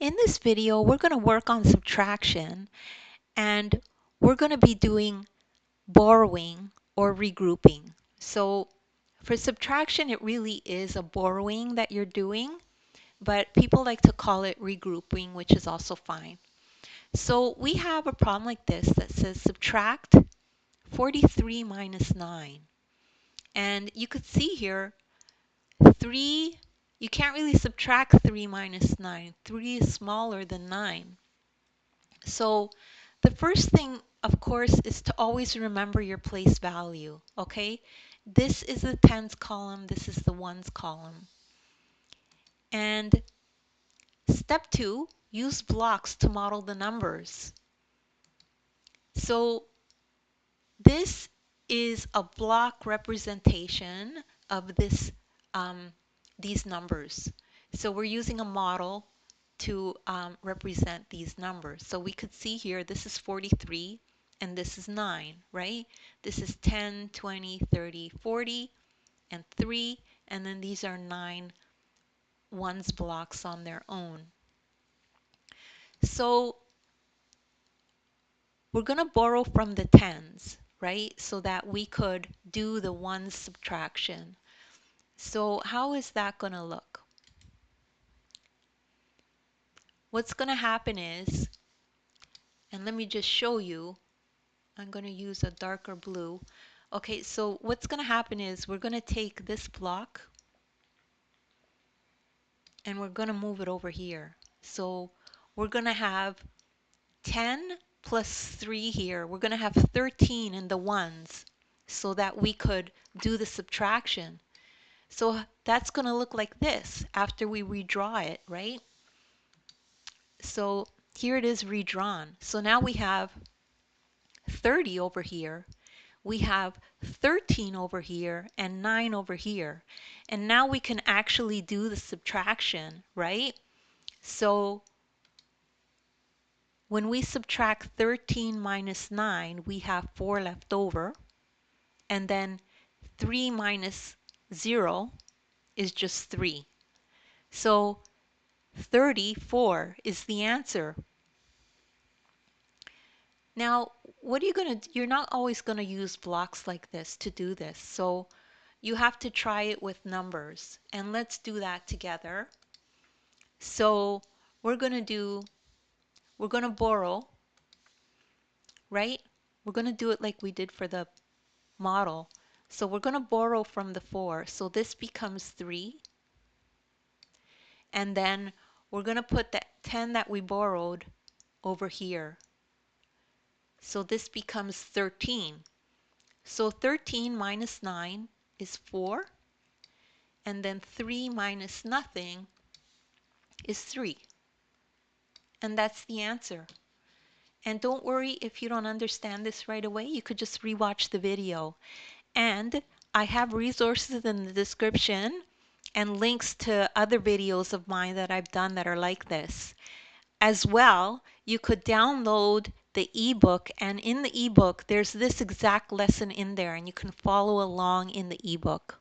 In this video, we're going to work on subtraction, and we're going to be doing borrowing or regrouping. So for subtraction, it really is a borrowing that you're doing, but people like to call it regrouping, which is also fine. So we have a problem like this that says subtract 43 minus 9. And you could see here 3, you can't really subtract 3 minus 9. 3 is smaller than 9. So the first thing, of course, is to always remember your place value, okay? This is the tens column, this is the ones column. And step 2, use blocks to model the numbers. So this is a block representation of these numbers. So we're using a model to represent these numbers. So we could see here, this is 43 and this is 9, right? This is 10, 20, 30, 40, and 3, and then these are 9 ones blocks on their own. So we're going to borrow from the tens, right? So that we could do the ones subtraction. So how is that going to look? What's going to happen is, and let me just show you, I'm going to use a darker blue. Okay, so what's going to happen is we're going to take this block and we're going to move it over here. So we're going to have 10 plus 3 here. We're going to have 13 in the ones so that we could do the subtraction. So that's going to look like this after we redraw it, right? So here it is redrawn. So now we have 30 over here. We have 13 over here and 9 over here. And now we can actually do the subtraction, right? So when we subtract 13 minus 9, we have 4 left over. And then 3 minus 0 is just 3. So 34 is the answer. Now, what are you going to do? You're not always going to use blocks like this to do this. So you have to try it with numbers. And let's do that together. So we're going to borrow, right? We're going to do it like we did for the model. So we're going to borrow from the 4. So this becomes 3. And then we're going to put that 10 that we borrowed over here. So this becomes 13. So 13 minus 9 is 4. And then 3 minus nothing is 3. And that's the answer. And don't worry if you don't understand this right away. You could just rewatch the video. And I have resources in the description and links to other videos of mine that I've done that are like this. As well, you could download the ebook, and in the ebook there's this exact lesson in there and you can follow along in the ebook.